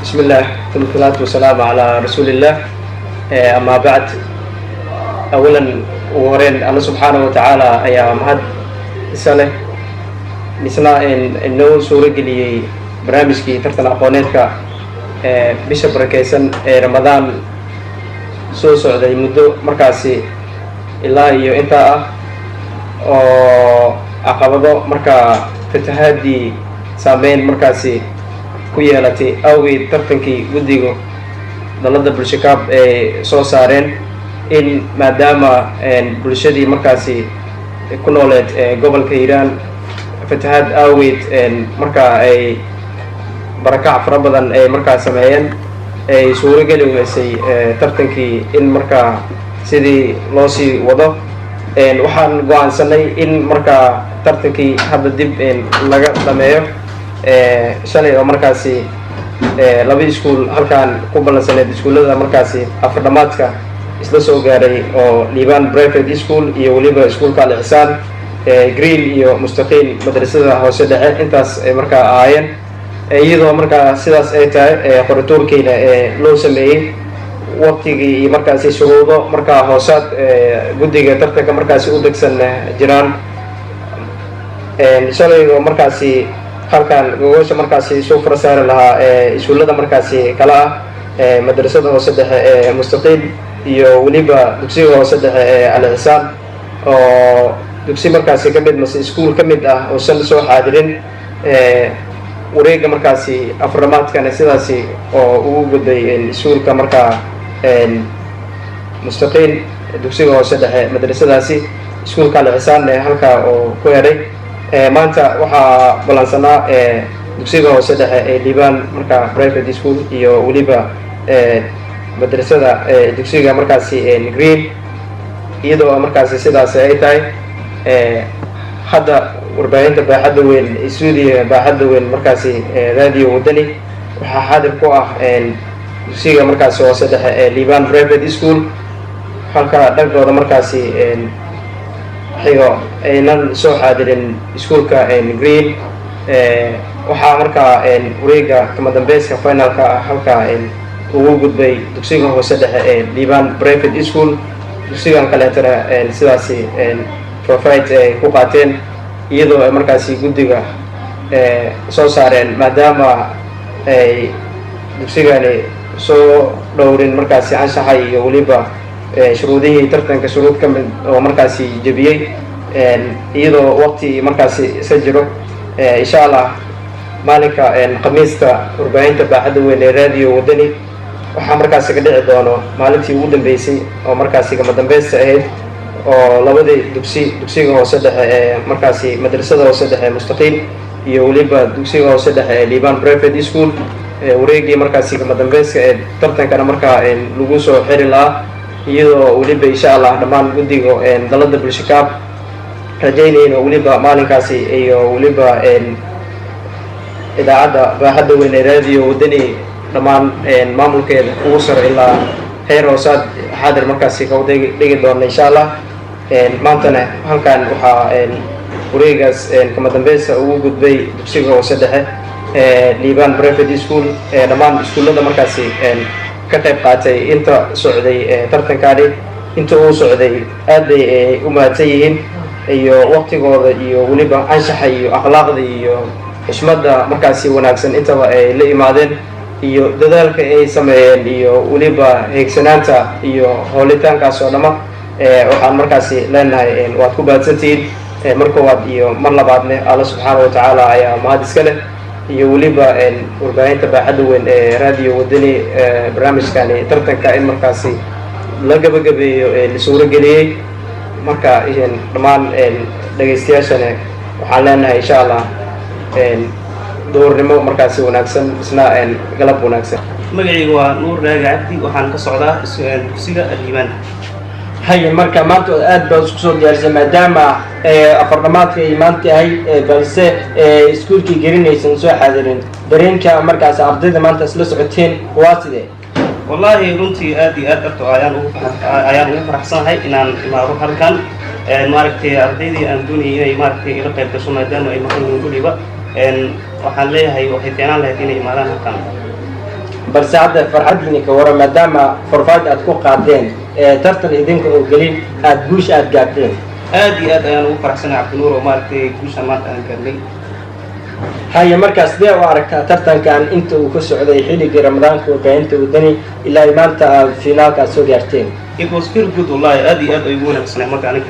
بسم الله ثم الصلاة والسلام على رسول الله. أما بعد، أولا وهرين الله سبحانه وتعالى أيا مهد السنة مثلا إنه سورة لي برامج كي ترتنا قونتك بشر بركيسن رمضان سوسو ذي مدة مركزي إلا يو أنت أو عقبضو مركا فتحادي سامين مركزي كويالتي أوي ترتنكي وديجو دلنا بالشكاب سو سارين إن ما دام بالشدي مركزي كنولد قبل كيران فتحات أوي مركا بركة فربضن مركز سماين سوري قالوا سي ترتنكي إن مركا سيدي لوسي وضع وحن قوان سنة إن مركا ترتنكي هذا الدب لقى لمايو shalay oo markaasi laba iskuul halkaan ku balansaneed iskuullada markaasi afardhamaadka isla soo gaaray oo liibaan private school iyo weliba iskuulka al-ihsaan green iyo mustaqiil madrasada hoose dhexe intaas ay markaa ahaayeen iyadoo markaa sidaas ay tahay qoratuurkiina loo sameeyey waqtigii iyo markaasi shuruudo markaa hoosaad guddiga tartanka markaasi u degsan jiraan shalay oo markaasi halkan gogosha markaasi soo farasaari lahaa iskuullada markaasi kala madrasada hoose dhexe mustaqiil iyo weliba dugsiga hoose dhexe al-ihsaan oo dugsi markaasi ka mid mase iskuul ka mid ah oo shan soo xaadirin wareega markaasi aframaadkana sidaasi oo ugu gudbay iskuulka markaa mustaqiil dugsiga hoose dhexe madrasadaasi iskuulka al-ihsaan halkaa oo ku heray maanta waxaa balansanaa dugsiga hoose dhexe ee liibaan markaa private school iyo weliba madrasada dugsiga markaasi green iyadoo markaasi sidaas ay tahay hadda warbaahinta baaxadda weyn stuudiga baaxadda weyn markaasi radio wadani waxaa xaadir ku ah dugsiga markaasi hoose dhexe ee liibaan private school halka dhankooda markaasi xigo aynan soo xaadirin iskuulka green waxaa markaa wareega kama dambeyska finalka ah halkaa ugu gudbay dugsiga hoose dhexe ee liibaan private school dugsigan kaleetana sidaasi profite ay ku qaateen iyadoo ay markaasi guddiga soo saareen maadaama ay dugsigani soo dhowrin markaasi anshaxay iyo weliba shuruudihii tartanka shuruud ka mid oo markaasi jebiyey iyadoo waqti markaasi isa jiro insha allah maalinka khamiista warbaahinta baaxadda weyn ee radio wadani waxaa markaasi ka dhici doono maalintii ugu dambeysay oo markaasi kama dambeysta ahayd oo labadii dugsiga hoose dhexe ee markaasi madrasada hoose dhexe mustaqiil iyo weliba dugsiga hoose dhexe ee liibaan private school wareegii markaasi kama dambeyska ee tartankana markaa lagu soo xiri lahaa iyadoo weliba insha allah dhammaan guddiga dalada bulshakaab rajaynayno weliba maalinkaasi iyo weliba idaacadda baaxadda weyn ee radio wadani dhammaan maamulkeeda ugu sar ilaa heer hoosaad xaadir markaasi ka dhigi doona insha allah maantana halkan waxaa wareegaas kama dambeysa ugu gudbay dugsiga hoose dhexe liibaan private school dhammaan iskuullada markaasi ka qayb qaatay inta socday tartankani inta uu socday aad bay u mahadsan yihiin iyo waqtigooda iyo weliba anshaxa iyo akhlaaqda iyo xushmadda markaasi wanaagsan intaba ay la imaadeen iyo dadaalka ay sameeyeen iyo weliba heegsanaanta iyo hoolitaankaas oo dhama waxaan markaasi leenahay waad ku mahadsantihiin mar koowaad iyo mar labaadne alla subxaana wa tacaala ayaa mahad iska leh iyo weliba warbaahinta baaxadda weyn ee radio wadani barnaamijkani tartanka in markaasi la gabagabeeyo la suuro geliyey marka dhammaan dhegaystayaashana waxaan leenahay insha allah duurnimo markaasi wanaagsan isna galab wanaagsan. magacaygu waa nuur raagi cabdi waxaan ka socdaa dugsiga liibaan. هاي مركا مانتو أد بسكسور جالسة مدامة أفرمات في مانتي هاي بس سكول كي جرين يسنسوا حاضرين درين كمركز أفضل مانتا سلسة عتين واسدة. والله runtii aad iyo aad arto ayaan ugu faraxsan hay inaan imaado halkan maaragtay ardaydii aan doonayay inay maaragtay ila qayb gasho maadaama ay maqan yihiin waliba waxaan leeyahay waxay fiicnaan lahayd inay imaadaan halkan balse hadda farxadiina ka wara maadaama forfaad aad ku qaadeen tartan idinka oo gelin aad guush aad gaarteen aad iyo aad ayaan ugu faraxsanahay cabdinuur oo maaragtay guusha maanta aan gaarnay هاي مركز بيع وعركة ترتن كان أنت وكسعودي حيلي رمضان كوكاينت ودني إلا إمانة فينال كاسوريارتين. It was very good والله أدي أيوة أنا بس نعمل كأنك